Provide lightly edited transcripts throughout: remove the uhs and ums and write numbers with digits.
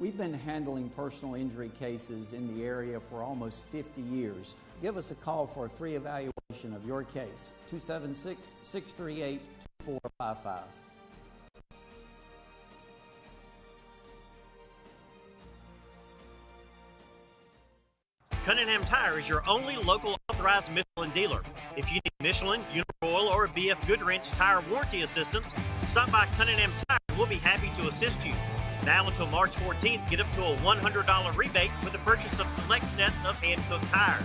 We've been handling personal injury cases in the area for almost 50 years. Give us a call for a free evaluation of your case, 276-638-2455. Cunningham Tire is your only local authorized Michelin dealer. If you need Michelin, Uniroyal, or BF Goodwrench tire warranty assistance, stop by Cunningham Tire and we'll be happy to assist you. Now until March 14th, get up to a $100 rebate with the purchase of select sets of hand-cooked tires.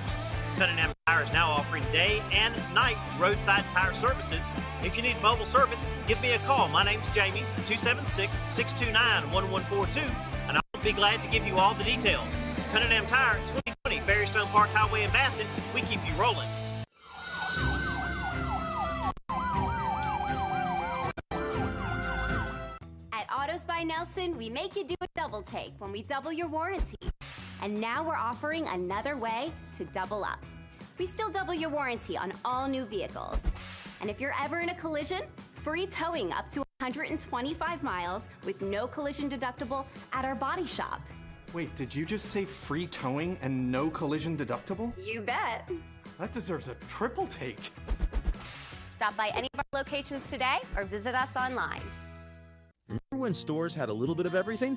Cunningham Tire is now offering day and night roadside tire services. If you need mobile service, give me a call. My name's Jamie, 276-629-1142, and I'll be glad to give you all the details. Cunningham Tire, 2020 Ferrystone Park Highway in Bassett. We keep you rolling. At Autos by Nelson, we make you do a double take when we double your warranty. And now we're offering another way to double up. We still double your warranty on all new vehicles. And if you're ever in a collision, free towing up to 125 miles with no collision deductible at our body shop. Wait, did you just say free towing and no collision deductible? You bet. That deserves a triple take. Stop by any of our locations today or visit us online. Remember when stores had a little bit of everything?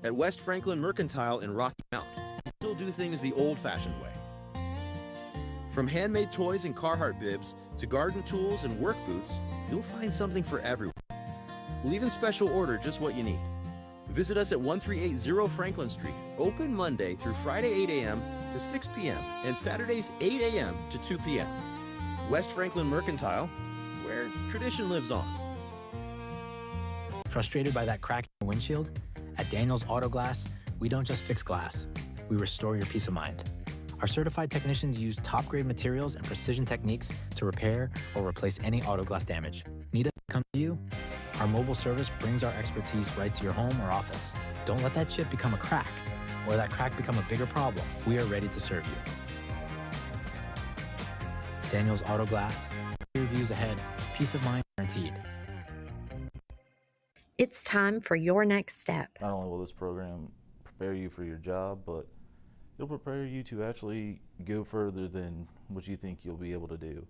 At West Franklin Mercantile in Rocky Mount, we still do things the old-fashioned way. From handmade toys and Carhartt bibs to garden tools and work boots, you'll find something for everyone. We'll even special order just what you need. Visit us at 1380 Franklin Street, open Monday through Friday 8 a.m. to 6 p.m. and Saturdays 8 a.m. to 2 p.m. West Franklin Mercantile, where tradition lives on. Frustrated by that crack in your windshield? At Daniels Auto Glass, we don't just fix glass, we restore your peace of mind. Our certified technicians use top-grade materials and precision techniques to repair or replace any auto glass damage. Need us to come to you? Our mobile service brings our expertise right to your home or office. Don't let that chip become a crack or that crack become a bigger problem. We are ready to serve you. Daniels Auto Glass, reviews ahead, peace of mind guaranteed. It's time for your next step. Not only will this program prepare you for your job, but it'll prepare you to actually go further than what you think you'll be able to do.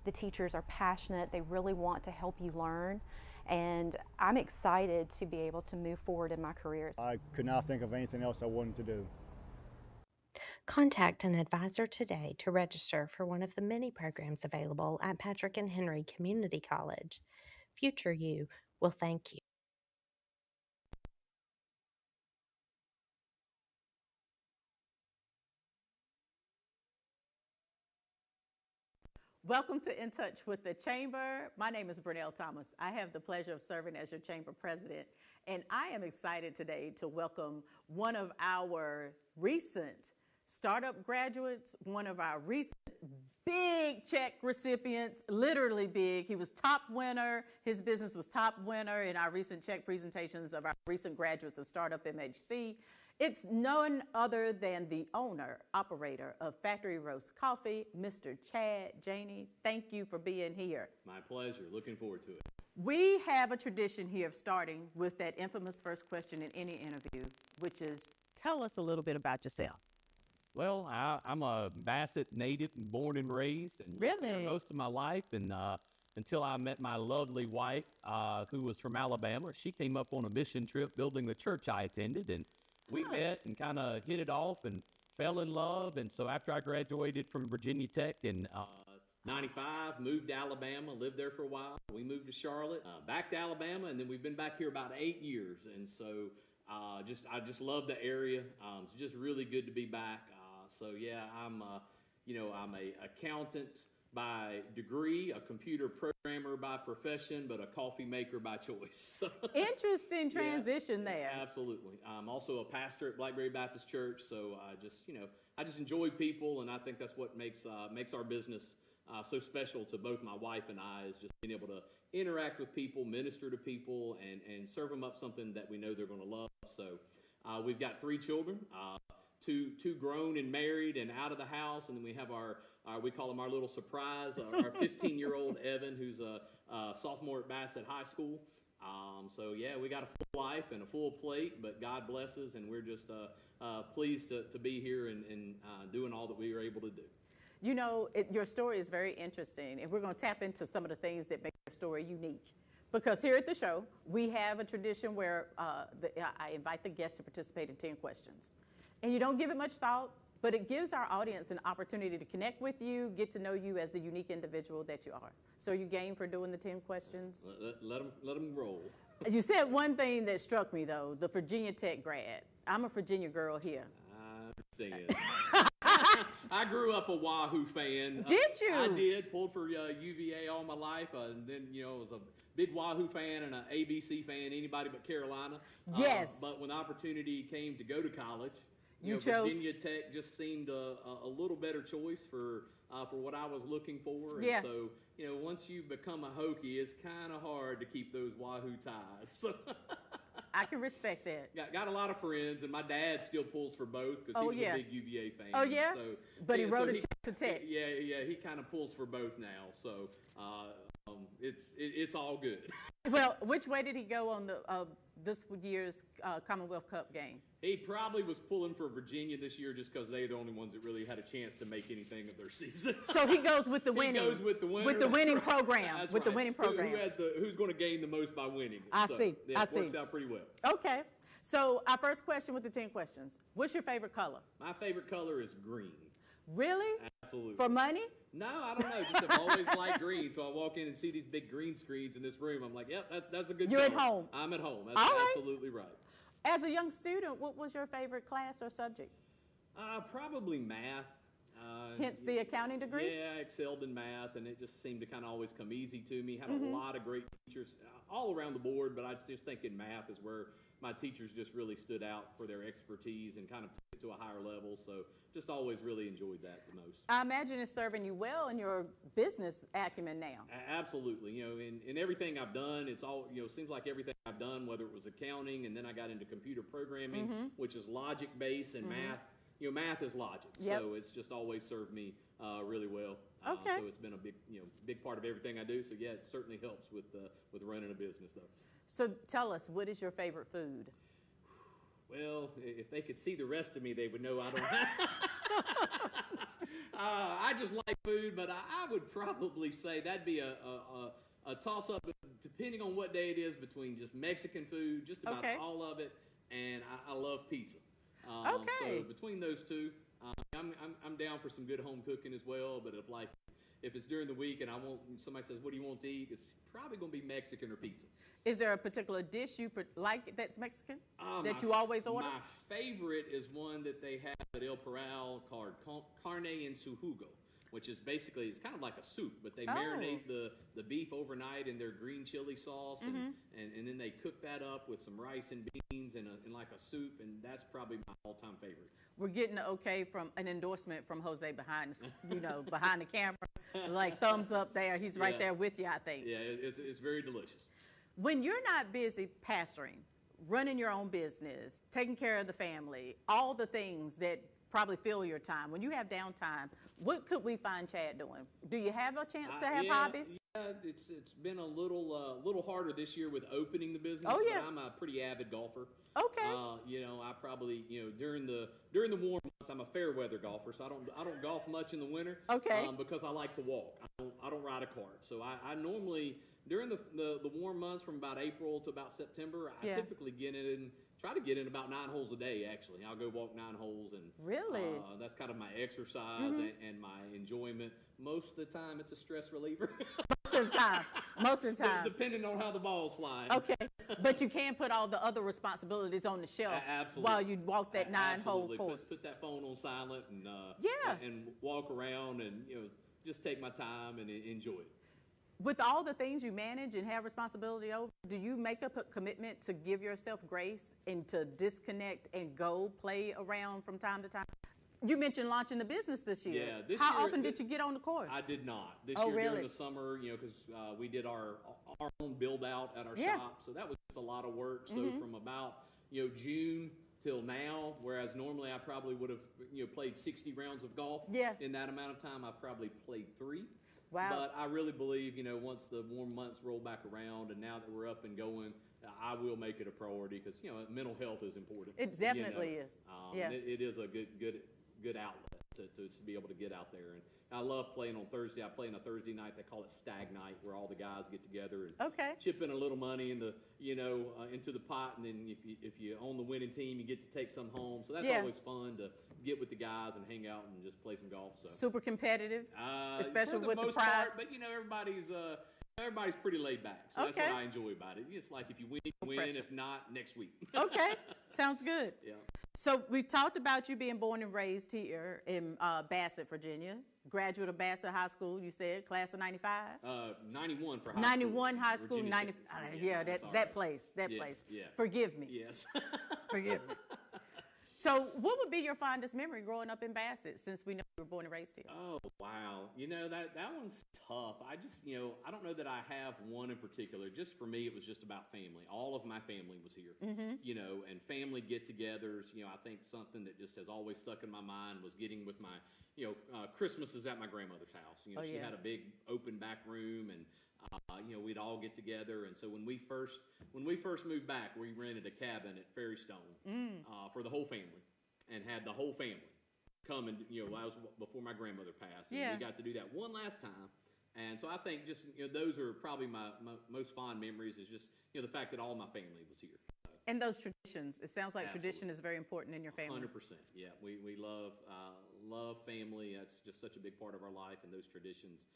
The teachers are passionate. They really want to help you learn, and I'm excited to be able to move forward in my career. I could not think of anything else I wanted to do. Contact an advisor today to register for one of the many programs available at Patrick and Henry Community College. Future you will thank you. Welcome to In Touch with the Chamber. My name is Brunelle Thomas. I have the pleasure of serving as your Chamber President, and I am excited today to welcome one of our recent startup graduates, one of our recent big check recipients, literally big. He was top winner. His business was top winner in our recent check presentations of our recent graduates of Startup MHC. It's none other than the owner, operator of Factory Roast Coffee, Mr. Chad Janey. Thank you for being here. My pleasure. Looking forward to it. We have a tradition here of starting with that infamous first question in any interview, which is, tell us a little bit about yourself. Well, I'm a Bassett native, born and raised, and really most of my life. And until I met my lovely wife, who was from Alabama, she came up on a mission trip building the church I attended, and we met and kind of hit it off and fell in love. And so after I graduated from Virginia Tech in '95, moved to Alabama, lived there for a while. We moved to Charlotte, back to Alabama, and then we've been back here about 8 years. And so I just love the area. It's just really good to be back. So yeah, I'm a accountant by degree, a computer programmer by profession, but a coffee maker by choice. Interesting transition there. Absolutely. I'm also a pastor at Blackberry Baptist Church, so I just enjoy people, and I think that's what makes our business so special to both my wife and I, is just being able to interact with people, minister to people, and serve them up something that we know they're going to love. So we've got 3 children. Two grown and married and out of the house, and then we have we call him our little surprise, our 15-year-old Evan, who's a sophomore at Bassett High School, So yeah, we got a full life and a full plate, but God bless us, and we're just pleased to be here and doing all that we were able to do. You know, your story is very interesting, and we're going to tap into some of the things that make your story unique. Because here at the show, we have a tradition where I invite the guests to participate in 10 questions. And you don't give it much thought, but it gives our audience an opportunity to connect with you, get to know you as the unique individual that you are. So are you game for doing the 10 questions? Let them roll. You said one thing that struck me, though, the Virginia Tech grad. I'm a Virginia girl here. I understand. I grew up a Wahoo fan. Did you? I did. Pulled for UVA all my life, and then was a big Wahoo fan and an ABC fan. Anybody but Carolina. Yes. But when the opportunity came to go to college, you chose Virginia Tech. Just seemed a little better choice for what I was looking for. And yeah. So once you become a Hokie, it's kind of hard to keep those Wahoo ties. I can respect that. Got a lot of friends, and my dad still pulls for both because he was a big UVA fan. Oh, yeah? So, but he wrote a check to Tech. Yeah, he kind of pulls for both now. So it's all good. Well, which way did he go on this year's Commonwealth Cup game? He probably was pulling for Virginia this year just because they're the only ones that really had a chance to make anything of their season. So he goes with the winning. He goes with the winner. With the winning program. That's with right. the winning program. Who's going to gain the most by winning? I see. It works out pretty well. Okay. So our first question with the 10 questions. What's your favorite color? My favorite color is green. Really? Absolutely. For money? No, I don't know. Just I've always liked green, so I walk in and see these big green screens in this room. I'm like, yep, that's a good You're color. at home. I'm at home. That's all right. Absolutely right. As a young student, what was your favorite class or subject? Probably math. Hence the accounting degree? Yeah, I excelled in math, and it just seemed to kind of always come easy to me. Had a lot of great teachers all around the board, but I just think in math is where my teachers just really stood out for their expertise and kind of took it to a higher level. So just always really enjoyed that the most. I imagine it's serving you well in your business acumen now. Absolutely. In everything I've done, it's all, seems like everything I've done, whether it was accounting and then I got into computer programming, which is logic-based, and math. Math is logic, so it's just always served me really well. Okay. So it's been a big part of everything I do. So yeah, it certainly helps with running a business, though. So tell us, what is your favorite food? Well, if they could see the rest of me, they would know I don't have. I just like food, but I would probably say that'd be a toss-up, depending on what day it is, between just Mexican food, just about all of it, and I love pizza. So between those two, I'm down for some good home cooking as well. But if it's during the week and somebody says, "What do you want to eat?" It's probably going to be Mexican or pizza. Is there a particular dish you like that's Mexican that you always order? My favorite is one that they have at El Parral called carne en su jugo, which is basically, it's kind of like a soup, but they marinate the beef overnight in their green chili sauce, and then they cook that up with some rice and beans and like a soup, and that's probably my all-time favorite. We're getting an endorsement from Jose behind the camera, like thumbs up there. He's right there with you, I think. Yeah, it's very delicious. When you're not busy pastoring, running your own business, taking care of the family, all the things that probably fill your time, when you have downtime, what could we find Chad doing? Do you have a chance to have hobbies? Yeah, it's been a little harder this year with opening the business. Oh, yeah. But I'm a pretty avid golfer. Okay. I probably during the warm months I'm a fair weather golfer, so I don't golf much in the winter. Okay. Because I like to walk. I don't ride a cart. So I normally during the warm months from about April to about September, I typically try to get in about 9 holes a day. Actually, I'll go walk 9 holes, and really, that's kind of my exercise and my enjoyment. Most of the time, it's a stress reliever. Most of the time. Depending on how the ball's flying. Okay, but you can put all the other responsibilities on the shelf while you walk that 9-hole course. Put that phone on silent and and walk around and just take my time and enjoy it. With all the things you manage and have responsibility over, do you make up a commitment to give yourself grace and to disconnect and go play around from time to time? You mentioned launching the business this year. Yeah, this year. How year, often did you get on the course? I did not. This year during the summer, because we did our own build out at our shop, so that was just a lot of work. So from about June till now, whereas normally I probably would have played 60 rounds of golf. In that amount of time, I've probably played 3. Wow. But I really believe, once the warm months roll back around and now that we're up and going, I will make it a priority because, mental health is important. It definitely is. Yeah. It is a good outlet to be able to get out there. And I love playing on Thursday. I play on a Thursday night. They call it Stag Night, where all the guys get together and chip in a little money in the, into the pot. And then if you own the winning team, you get to take some home. So that's always fun to get with the guys and hang out and just play some golf. So super competitive, especially for with most the prize. part, but everybody's pretty laid back. So that's what I enjoy about it. It's like if you win, you win. If not, next week. Okay, sounds good. Yeah. So we talked about you being born and raised here in Bassett, Virginia. Graduate of Bassett High School, you said, class of 95? 91 for high school. 91 high school, Virginia 90. That place. Yeah. Forgive me. Yes. Forgive me. So what would be your fondest memory growing up in Bassett, since we know you were born and raised here? Oh, wow. That one's tough. I just, I don't know that I have one in particular. Just for me, it was just about family. All of my family was here, and family get-togethers. I think something that just has always stuck in my mind was getting with my, Christmases at my grandmother's house. She had a big open back room, and we'd all get together. And so when we first moved back, we rented a cabin at Ferry Stone for the whole family, and had the whole family come. And I was before my grandmother passed, and we got to do that one last time. And so I think just those are probably my most fond memories. Is just the fact that all my family was here. And those traditions. It sounds like tradition is very important in your family. 100%. Yeah, we love family. That's just such a big part of our life, and those traditions,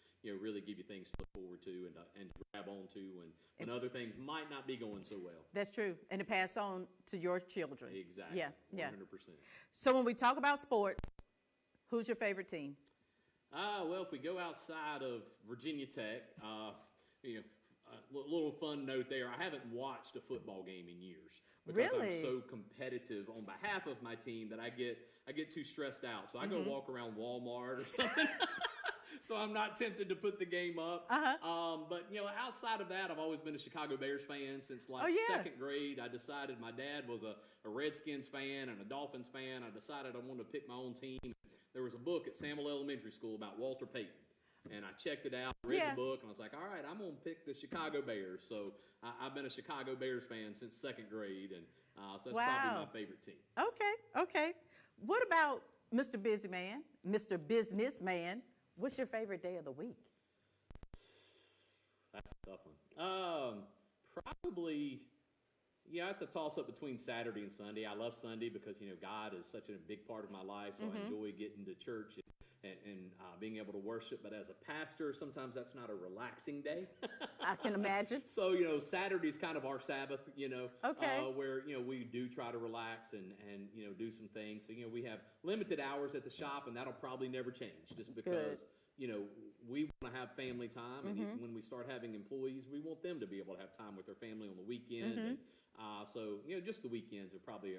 really give you things to look forward to and to grab onto when other things might not be going so well. That's true, and to pass on to your children. Exactly. Yeah. 100%. So when we talk about sports, who's your favorite team? Well, if we go outside of Virginia Tech, little fun note there. I haven't watched a football game in years because I'm so competitive on behalf of my team that I get too stressed out. So I go walk around Walmart or something. So I'm not tempted to put the game up. But outside of that, I've always been a Chicago Bears fan since second grade. I decided my dad was a Redskins fan and a Dolphins fan. I decided I wanted to pick my own team. There was a book at Samuel Elementary School about Walter Payton. And I checked it out, read the book, and I was like, all right, I'm going to pick the Chicago Bears. So I've been a Chicago Bears fan since second grade, and so that's probably my favorite team. Okay. What about Mr. Businessman? What's your favorite day of the week? That's a tough one. Probably, it's a toss-up between Saturday and Sunday. I love Sunday because, God is such a big part of my life, so I enjoy getting to church and being able to worship. But as a pastor, sometimes that's not a relaxing day. I can imagine. So, Saturday's kind of our Sabbath, where, we do try to relax and do some things. So, we have limited hours at the shop, and that'll probably never change just because, we want to have family time. And even when we start having employees, we want them to be able to have time with their family on the weekend. And, so, just the weekends are probably,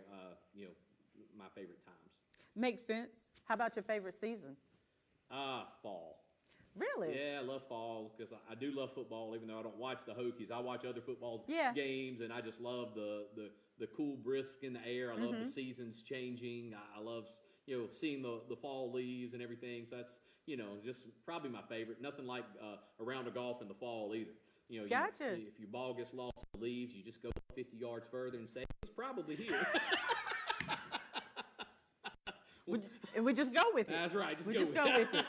my favorite times. Makes sense. How about your favorite season? Fall. Really? Yeah, I love fall because I do love football, even though I don't watch the Hokies. I watch other football games, and I just love the cool brisk in the air. I love the seasons changing. I love, seeing the fall leaves and everything. So that's, just probably my favorite. Nothing like a round of golf in the fall either. Gotcha. If your ball gets lost in the leaves, you just go 50 yards further and say, it's probably here. And we just go with it. That's right. Just go with it.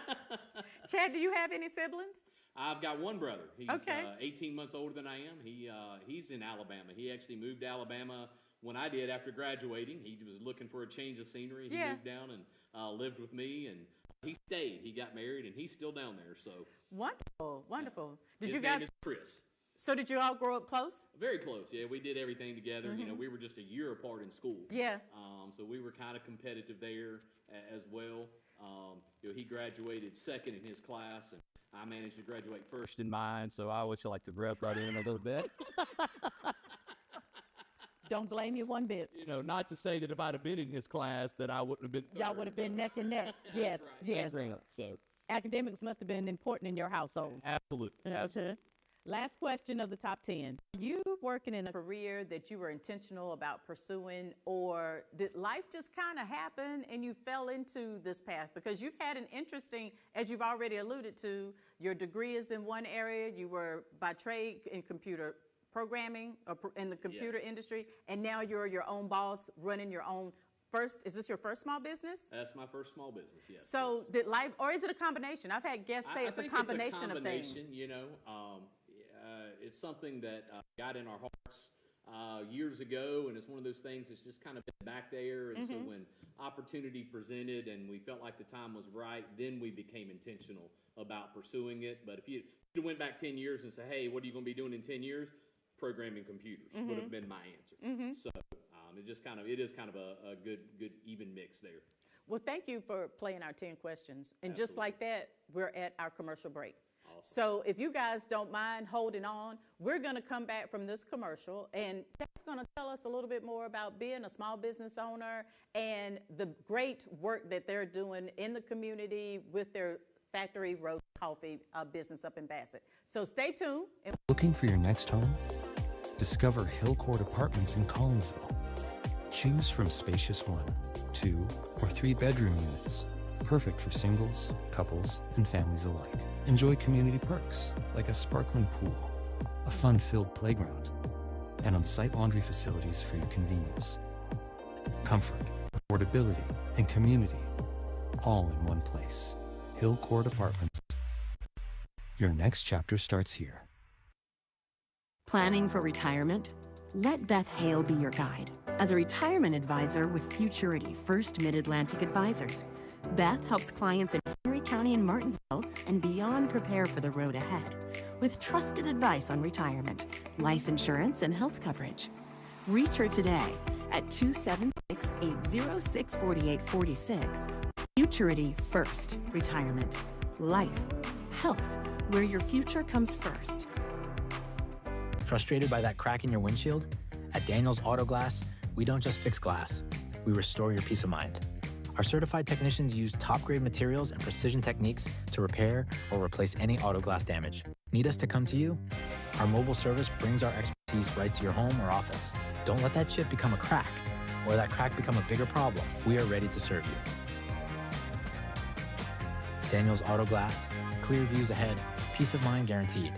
Chad, do you have any siblings? I've got one brother. He's 18 months older than I am. He's in Alabama. He actually moved to Alabama when I did after graduating. He was looking for a change of scenery. He moved down and lived with me, and he stayed. He got married, and he's still down there. So wonderful. His name is Chris. So did you all grow up close? Very close. Yeah, we did everything together. We were just a year apart in school. Yeah. So we were kind of competitive there as well. He graduated second in his class, and I managed to graduate first in mine. So I always like to grab right in a little bit. Don't blame you one bit. Not to say that if I'd have been in his class that I wouldn't have been third. Y'all would have been neck and neck. Yes, right. yes. That's right. So academics must have been important in your household. absolutely. Okay. Last question of the top 10. You working in a career that you were intentional about pursuing, or did life just kind of happen and you fell into this path? Because you've had an interesting, as you've already alluded to, your degree is in one area. You were by trade in computer programming or in the computer industry, and now you're your own boss running your own is this your first small business? That's my first small business, yes. So did life, or is it a combination? I've had guests say it's a combination of things. You know, it's something that got in our hearts years ago, and it's one of those things that's just kind of been back there. And so when opportunity presented and we felt like the time was right, then we became intentional about pursuing it. But if you went back 10 years and said, hey, what are you going to be doing in 10 years? Programming computers would have been my answer. So it is kind of a good even mix there. Well, thank you for playing our 10 questions. And Absolutely. Just like that, we're at our commercial break. Awesome. So if you guys don't mind holding on, we're going to come back from this commercial, and Chad's going to tell us a little bit more about being a small business owner and the great work that they're doing in the community with their factory roast coffee business up in Bassett. So stay tuned. Looking for your next home? Discover Hill Court Apartments in Collinsville. Choose from spacious 1, 2, or 3 bedroom units, perfect for singles, couples, and families alike. Enjoy community perks like a sparkling pool, a fun-filled playground, and on-site laundry facilities for your convenience. Comfort, affordability, and community, all in one place. Hill Court Apartments. Your next chapter starts here. Planning for retirement? Let Beth Hale be your guide. As a retirement advisor with Futurity First Mid-Atlantic Advisors, Beth helps clients in Henry County and Martinsville and beyond prepare for the road ahead with trusted advice on retirement, life insurance, and health coverage. Reach her today at 276-806-4846. Futurity First Retirement. Life. Health. Where your future comes first. Frustrated by that crack in your windshield? At Daniels Auto Glass, we don't just fix glass, we restore your peace of mind. Our certified technicians use top-grade materials and precision techniques to repair or replace any auto glass damage. Need us to come to you? Our mobile service brings our expertise right to your home or office. Don't let that chip become a crack, or that crack become a bigger problem. We are ready to serve you. Daniels Auto Glass, clear views ahead, peace of mind guaranteed.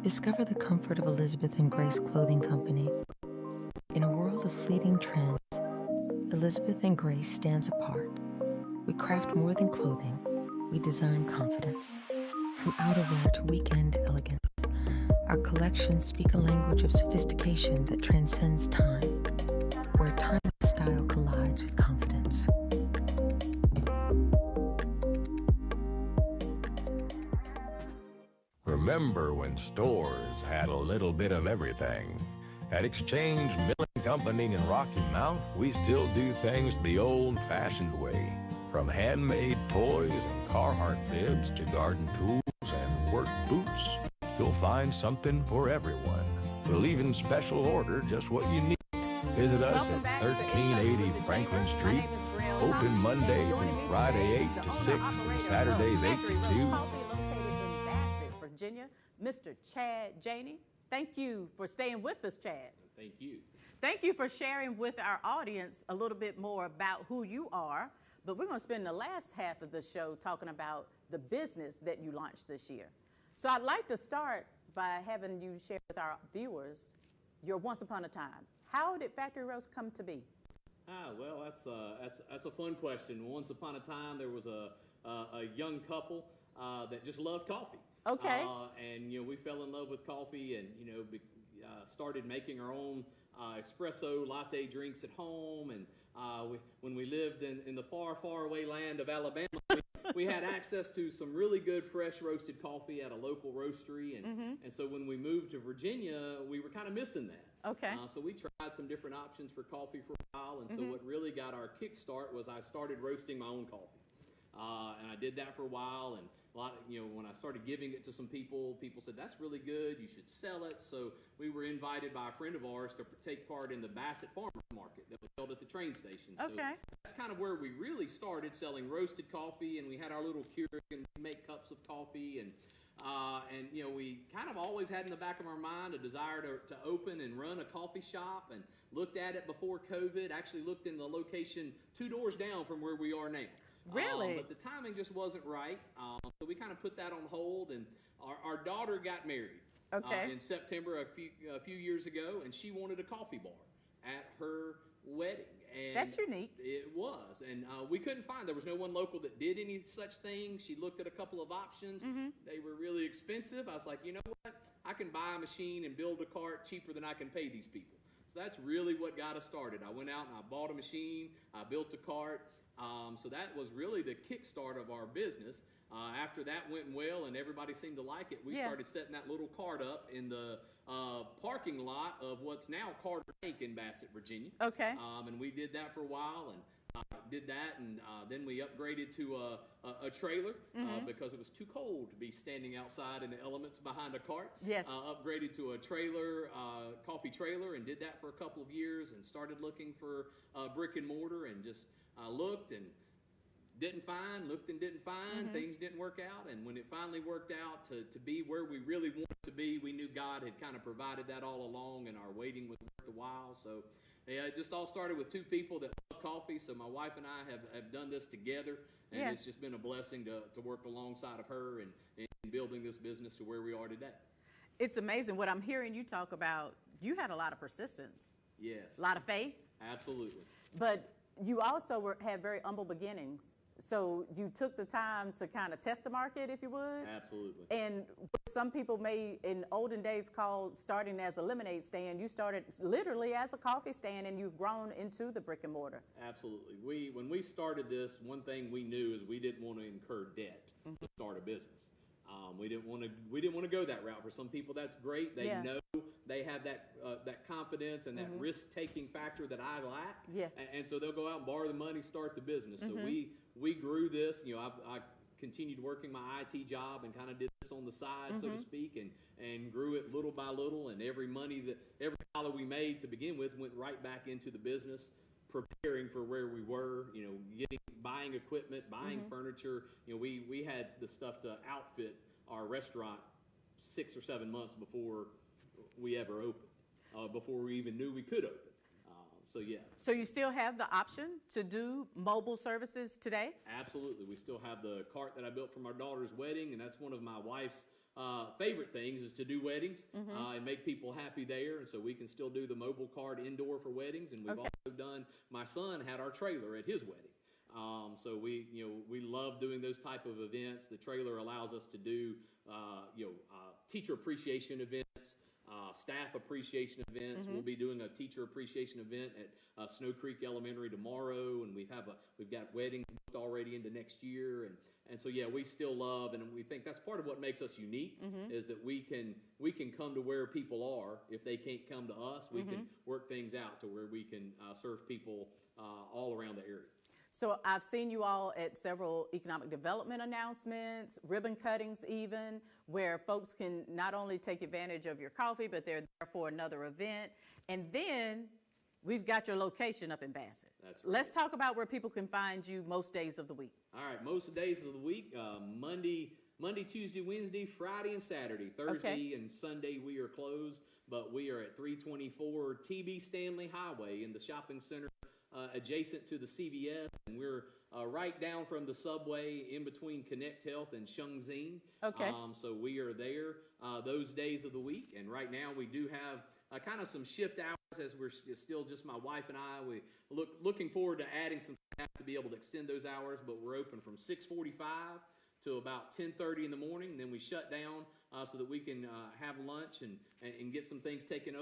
Discover the comfort of Elizabeth & Grace Clothing Company. In a world of fleeting trends, Elizabeth & Grace stands apart. We craft more than clothing. We design confidence. From outerwear to weekend elegance, our collections speak a language of sophistication that transcends time, where timeless style collides with confidence. Remember when stores had a little bit of everything? At Exchange Milling Company in Rocky Mount, we still do things the old-fashioned way. From handmade toys and Carhartt bibs to garden tools and work boots, you'll find something for everyone. We'll even special order just what you need. Visit us at 1380 Franklin Street, open Monday through Friday 8 to 6 and Saturdays 8 to 2. Virginia, Mr. Chad Janey. Thank you for staying with us, Chad. Thank you. Thank you for sharing with our audience a little bit more about who you are, but we're going to spend the last half of the show talking about the business that you launched this year. So I'd like to start by having you share with our viewers your Once Upon a Time. How did Factory Roast come to be? Well, that's a fun question. Once upon a time, there was a young couple that just loved coffee. Okay. And we fell in love with coffee, and started making our own espresso latte drinks at home. And when we lived in the far, far away land of Alabama, we had access to some really good fresh roasted coffee at a local roastery. And so when we moved to Virginia, we were kind of missing that. Okay. So we tried some different options for coffee for a while. And so what really got our kickstart was I started roasting my own coffee. And I did that for a while, and a lot of, when I started giving it to some people, people said, that's really good, you should sell it. So we were invited by a friend of ours to take part in the Bassett Farmers Market that was held at the train station. So that's kind of where we really started selling roasted coffee, and we had our little Keurig and we make cups of coffee, and we kind of always had in the back of our mind a desire to open and run a coffee shop, and looked at it before COVID, actually looked in the location 2 doors down from where we are now. Really? But the timing just wasn't right. So we kind of put that on hold, and our daughter got married in September a few years ago, and she wanted a coffee bar at her wedding. And that's unique. It was, and we couldn't find. There was no one local that did any such thing. She looked at a couple of options. They were really expensive. I was like, you know what? I can buy a machine and build a cart cheaper than I can pay these people. So that's really what got us started. I went out and I bought a machine. I built a cart. So that was really the kickstart of our business. After that went well and everybody seemed to like it, we started setting that little cart up in the parking lot of what's now Carter Bank in Bassett, Virginia. And we did that for a while, and did that, and then we upgraded to a trailer because it was too cold to be standing outside in the elements behind a cart. Upgraded to a trailer, coffee trailer, and did that for a couple of years, and started looking for brick and mortar, and just looked and didn't find, looked and didn't find, things didn't work out, and when it finally worked out to be where we really wanted to be, we knew God had kind of provided that all along, and our waiting was worth the while. So it just all started with 2 people that love coffee, so my wife and I have done this together, and it's just been a blessing to work alongside of her and building this business to where we are today. It's amazing what I'm hearing you talk about. You had a lot of persistence. Yes. A lot of faith. Absolutely. But you also had very humble beginnings. So you took the time to kind of test the market, if you would. Absolutely. And what some people may in olden days call starting as a lemonade stand, you started literally as a coffee stand, and you've grown into the brick and mortar. Absolutely. When we started this, one thing we knew is we didn't want to incur debt to start a business. We didn't want to go that route. For some people, that's great. They know they have that confidence and that risk-taking factor that I lack. And so they'll go out and borrow the money, start the business. So we grew this. I continued working my IT job and kind of did this on the side, so to speak, and grew it little by little. And every dollar we made to begin with went right back into the business, preparing for where we were. Buying equipment, buying furniture. We had the stuff to outfit our restaurant 6 or 7 months before we ever opened, before we even knew we could open. So you still have the option to do mobile services today? Absolutely. We still have the cart that I built for my daughter's wedding, and that's one of my wife's favorite things is to do weddings and make people happy there. And so we can still do the mobile cart indoor for weddings, and we've also done, my son had our trailer at his wedding. So we love doing those type of events. The trailer allows us to do, teacher appreciation events, staff appreciation events. We'll be doing a teacher appreciation event at Snow Creek Elementary tomorrow, and we've got weddings booked already into next year. And so we still love, and we think that's part of what makes us unique is that we can come to where people are. If they can't come to us, we can work things out to where we can serve people all around the area. So I've seen you all at several economic development announcements, ribbon cuttings even, where folks can not only take advantage of your coffee, but they're there for another event. And then we've got your location up in Bassett. That's right. Let's talk about where people can find you most days of the week. All right, most days of the week, Monday, Tuesday, Wednesday, Friday, and Saturday. Thursday and Sunday we are closed, but we are at 324 TB Stanley Highway in the shopping center adjacent to the CVS, and we're right down from the subway in between Connect Health and Shengzhen. So we are there those days of the week, and right now we do have kind of some shift hours as we're still just my wife and I. We looking forward to adding some staff to be able to extend those hours, but we're open from 6:45 to about 10:30 in the morning, and then we shut down so that we can have lunch and get some things taken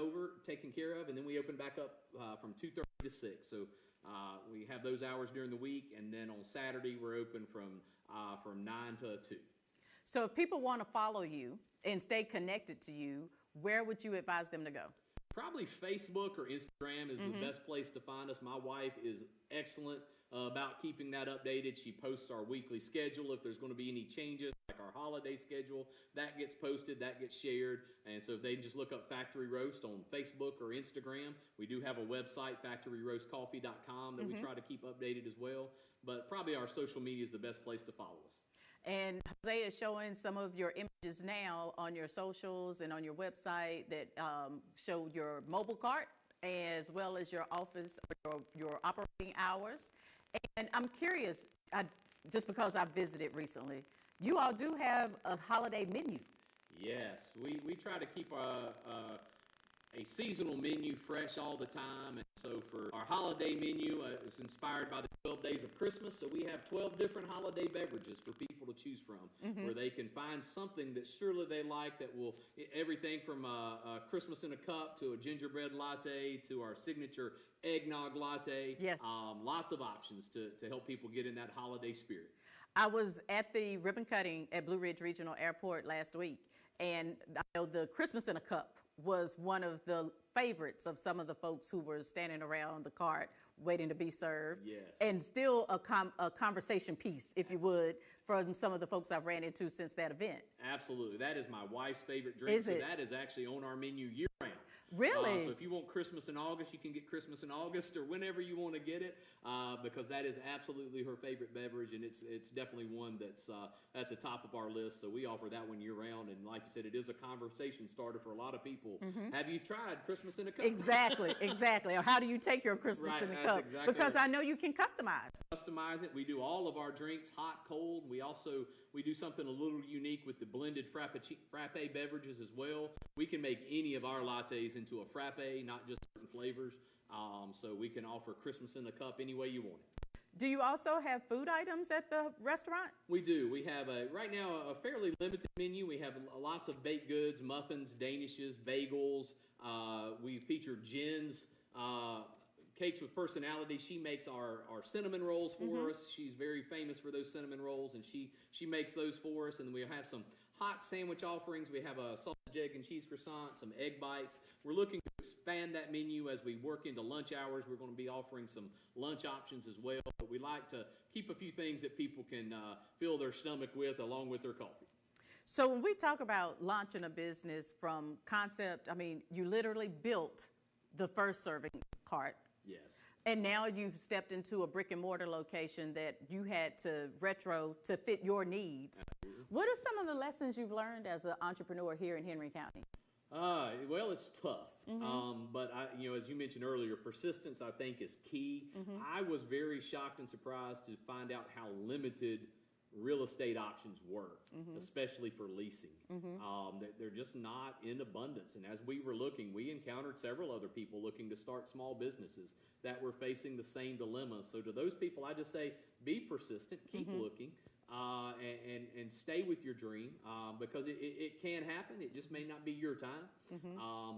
care of, and then we open back up from 2:30 to 6. So we have those hours during the week, and then on Saturday we're open from 9 to 2. So if people want to follow you and stay connected to you, where would you advise them to go? Probably Facebook or Instagram is the best place to find us. My wife is excellent about keeping that updated. She posts our weekly schedule. If there's going to be any changes, like our holiday schedule, that gets posted, that gets shared. And so if they just look up Factory Roast on Facebook or Instagram, we do have a website, factoryroastcoffee.com, that we try to keep updated as well. But probably our social media is the best place to follow us. And Jose is showing some of your images now on your socials and on your website that show your mobile cart as well as your office, your operating hours. And I'm curious, just because I visited recently, you all do have a holiday menu. Yes, we try to keep a seasonal menu fresh all the time. And so for our holiday menu, it's inspired by the 12 days of Christmas. So we have 12 different holiday beverages for people to choose from, where they can find something that surely they like, that will, everything from a Christmas in a cup to a gingerbread latte to our signature eggnog latte. Yes. Lots of options to help people get in that holiday spirit. I was at the ribbon cutting at Blue Ridge Regional Airport last week, and I know the Christmas in a cup was one of the favorites of some of the folks who were standing around the cart waiting to be served. Yes. And still a conversation piece, if you would, from some of the folks I've ran into since that event. Absolutely. That is my wife's favorite drink. Is so it? That is actually on our menu year-round. Really? So if you want Christmas in August, you can get Christmas in August or whenever you want to get it, because that is absolutely her favorite beverage, and it's definitely one that's at the top of our list. So we offer that one year-round, and like you said, it is a conversation starter for a lot of people. Have you tried Christmas in a cup? Exactly, exactly. Or how do you take your Christmas in a cup? Exactly because right. I know you can customize. Customize it. We do all of our drinks hot, cold. We do something a little unique with the blended frappe beverages as well. We can make any of our lattes into a frappe, not just certain flavors. So we can offer Christmas in a cup any way you want it. Do you also have food items at the restaurant? We do. We have right now a fairly limited menu. We have lots of baked goods, muffins, danishes, bagels. We feature Jen's Cakes with Personality. She makes our cinnamon rolls for us. She's very famous for those cinnamon rolls, and she makes those for us. And we have some hot sandwich offerings. We have a sausage, egg, and cheese croissant, some egg bites. We're looking to expand that menu as we work into lunch hours. We're going to be offering some lunch options as well. But we like to keep a few things that people can fill their stomach with, along with their coffee. So when we talk about launching a business from concept, I mean, you literally built the first serving cart. Yes. And now you've stepped into a brick and mortar location that you had to retro to fit your needs. Absolutely. What are some of the lessons you've learned as an entrepreneur here in Henry County? Well, it's tough. But as you mentioned earlier, persistence, I think, is key. I was very shocked and surprised to find out how limited real estate options were, especially for leasing. They're just not in abundance. And as we were looking, we encountered several other people looking to start small businesses that were facing the same dilemma. So to those people, I just say, be persistent, keep looking, and stay with your dream, because it can happen. It just may not be your time.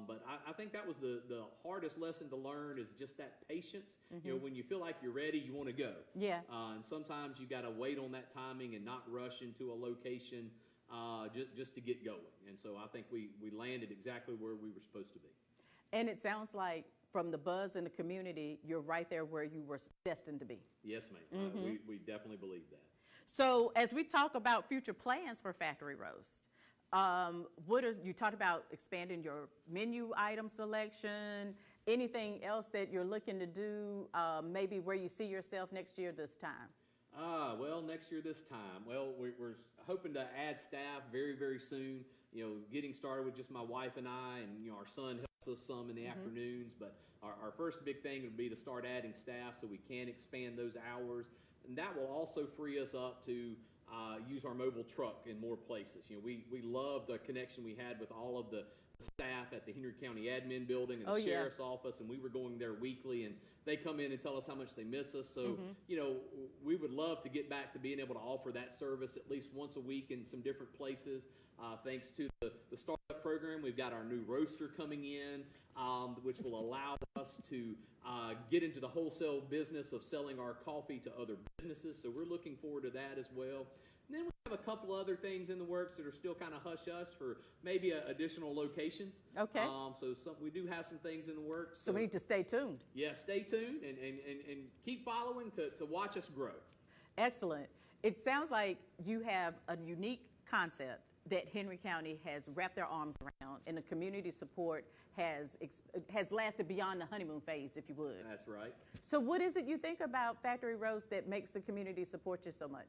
But I think that was the hardest lesson to learn, is just that patience. When you feel like you're ready, you want to go. Yeah. And sometimes you got to wait on that timing and not rush into a location just to get going. And so I think we landed exactly where we were supposed to be. And it sounds like from the buzz in the community, you're right there where you were destined to be. Yes, ma'am. We definitely believe that. So as we talk about future plans for Factory Roast, you talked about expanding your menu item selection, anything else that you're looking to do, maybe where you see yourself next year this time? Well, next year this time. Well, we're hoping to add staff very, very soon. Getting started with just my wife and I, and our son helps us some in the afternoons. But our first big thing would be to start adding staff so we can expand those hours. And that will also free us up to use our mobile truck in more places. We love the connection we had with all of the staff at the Henry County Admin Building and the Sheriff's Office, and we were going there weekly, and they come in and tell us how much they miss us. So, we would love to get back to being able to offer that service at least once a week in some different places. Thanks to the startup program, we've got our new roaster coming in, which will allow us to get into the wholesale business of selling our coffee to other businesses. So we're looking forward to that as well. And then we have have a couple other things in the works that are still kind of hush-hush for maybe additional locations. Okay. So we do have some things in the works. So we need to stay tuned. Yeah, stay tuned and keep following to watch us grow. Excellent. It sounds like you have a unique concept that Henry County has wrapped their arms around, and the community support has lasted beyond the honeymoon phase, if you would. That's right. So what is it you think about Factory Roast that makes the community support you so much?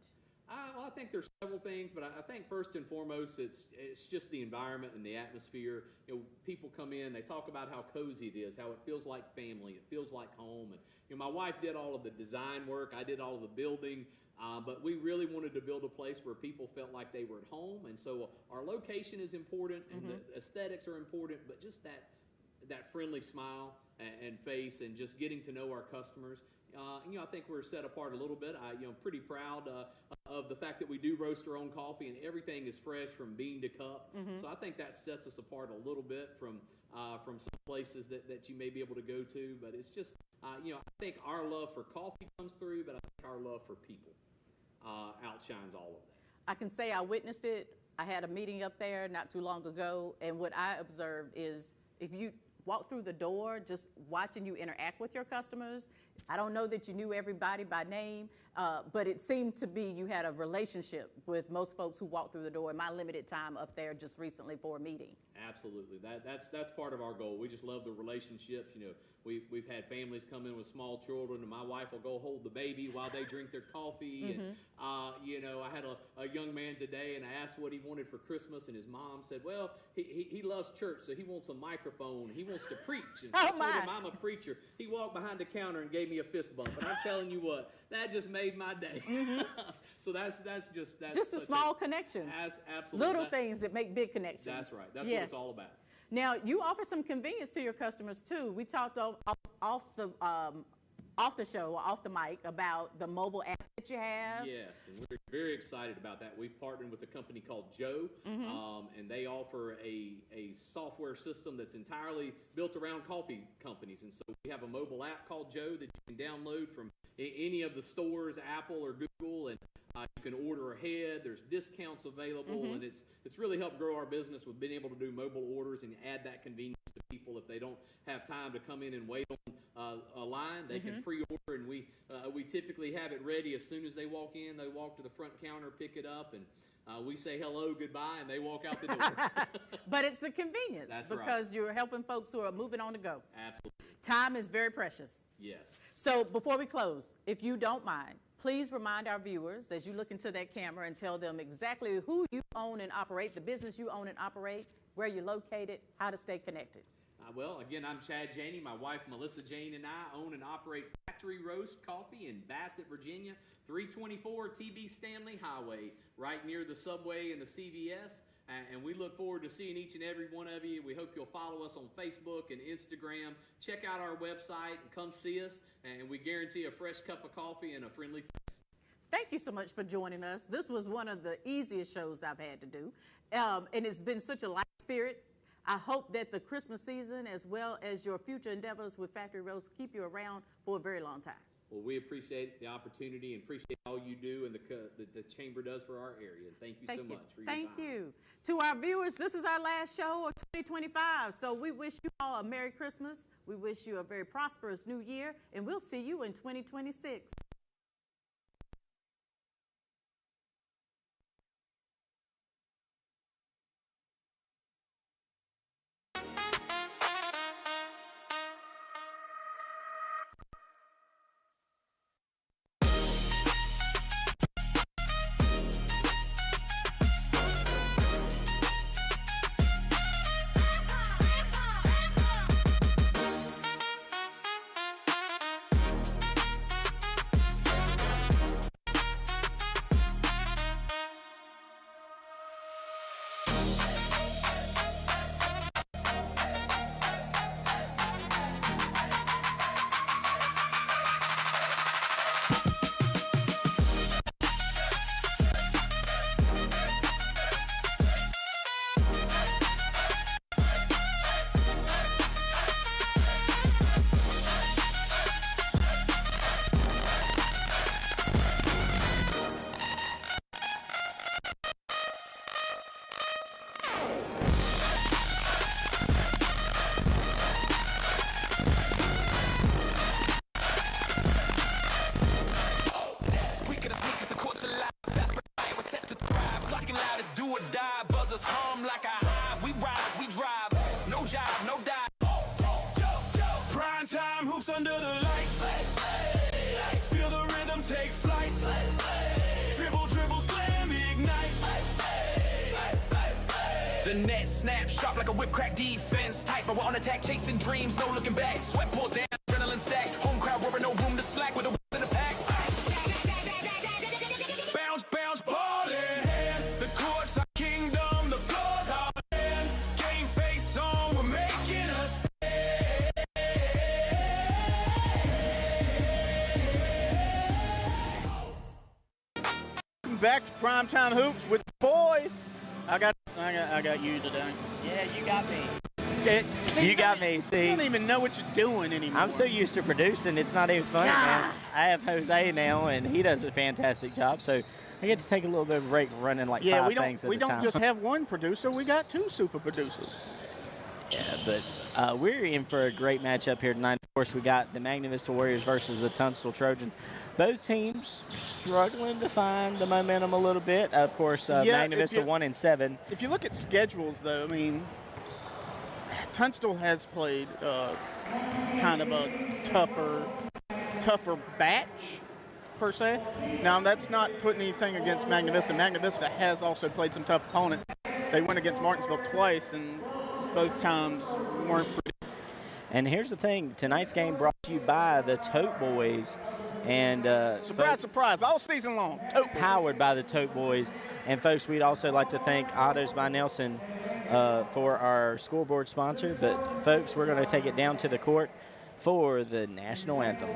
Well, I think there's several things, but I think first and foremost, it's just the environment and the atmosphere. You know, people come in, they talk about how cozy it is, how it feels like family, it feels like home. And you know, my wife did all of the design work, I did all of the building, but we really wanted to build a place where people felt like they were at home. And so our location is important, and the aesthetics are important, but just that friendly smile and face, and just getting to know our customers. You know, I think we're set apart a little bit. I'm pretty proud of the fact that we do roast our own coffee, and everything is fresh from bean to cup. So I think that sets us apart a little bit from some places that you may be able to go to. But it's just, you know, I think our love for coffee comes through, but I think our love for people outshines all of that. I can say I witnessed it. I had a meeting up there not too long ago, and what I observed is if you walk through the door, just watching you interact with your customers, I don't know that you knew everybody by name, but it seemed to be you had a relationship with most folks who walked through the door in my limited time up there just recently for a meeting. Absolutely. That's part of our goal. We just love the relationships. You know, we've had families come in with small children, and my wife will go hold the baby while they drink their coffee. And you know, I had a young man today, and I asked what he wanted for Christmas, and his mom said, well, he loves church, so he wants a microphone. He wants to preach. And I told him I'm a preacher. He walked behind the counter and gave me a fist bump, and I'm telling you what, that just made my day. So that's just the small connections. Absolutely. Little things that make big connections. That's right. That's what it's all about. Now, you offer some convenience to your customers too. We talked off the show, off the mic, about the mobile app that you have. Yes, and we're very excited about that. We've partnered with a company called Joe, and they offer a software system that's entirely built around coffee companies. And so we have a mobile app called Joe that you can download from any of the stores, Apple or Google, and you can order ahead. There's discounts available, and it's really helped grow our business. We've been able to do mobile orders and add that convenience to people if they don't have time to come in and wait on a line. They can pre-order, and we typically have it ready as soon as they walk in. They walk to the front counter, pick it up, and we say hello, goodbye, and they walk out the door. But it's the convenience. That's because you're helping folks who are moving on to go. Absolutely. Time is very precious. Yes. So before we close, if you don't mind, please remind our viewers as you look into that camera and tell them exactly who you own and operate, the business you own and operate, where you're located, how to stay connected. Well, again, I'm Chad Janey. My wife, Melissa Jane, and I own and operate Factory Roast Coffee in Bassett, Virginia, 324 TB Stanley Highway, right near the subway and the CVS. And we look forward to seeing each and every one of you. We hope you'll follow us on Facebook and Instagram. Check out our website and come see us. And we guarantee a fresh cup of coffee and a friendly face. Thank you so much for joining us. This was one of the easiest shows I've had to do. And it's been such a light spirit. I hope that the Christmas season, as well as your future endeavors with Factory Roast, keep you around for a very long time. Well, we appreciate the opportunity and appreciate all you do and the Chamber does for our area. And thank you so much for your time. Thank you. To our viewers, this is our last show of 2025. So we wish you all a Merry Christmas. We wish you a very prosperous New Year, and we'll see you in 2026. hoops under the lights. Feel the rhythm take flight. Dribble, dribble, slam, ignite. The net snap sharp like a whip crack defense type, but we're on attack chasing dreams, no looking back. Sweat pours down, adrenaline stack. Home crowd roaring, no room to slack with the in the pack. Bounce, bounce, ball in hand. The court's our kingdom, the floor's our land. Game face on, we're making a stand. Back to Primetime Hoops with the boys. I got you today. Yeah, you got me. See, you got me. See, you don't even know what you're doing anymore. I'm so used to producing, it's not even funny, man. I have Jose now, and he does a fantastic job. So I get to take a little bit of a break running like five things at a time. We don't just have one producer. We got two super producers. Yeah, but we're in for a great matchup here tonight. Of course, we got the Magna Vista Warriors versus the Tunstall Trojans. Both teams struggling to find the momentum a little bit. Of course, Magna Vista 1-7. If you look at schedules, though, I mean, Tunstall has played kind of a tougher batch, per se. Now, that's not putting anything against Magna Vista. Magna Vista has also played some tough opponents. They went against Martinsville twice, and both times weren't pretty. And here's the thing. Tonight's game brought to you by the Tote Boys. And surprise, surprise, all season long. Powered by the Tote Boys. And, folks, we'd also like to thank Autos by Nelson for our scoreboard sponsor. But, folks, we're going to take it down to the court for the national anthem.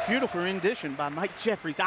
Beautiful rendition by Mike Jeffries.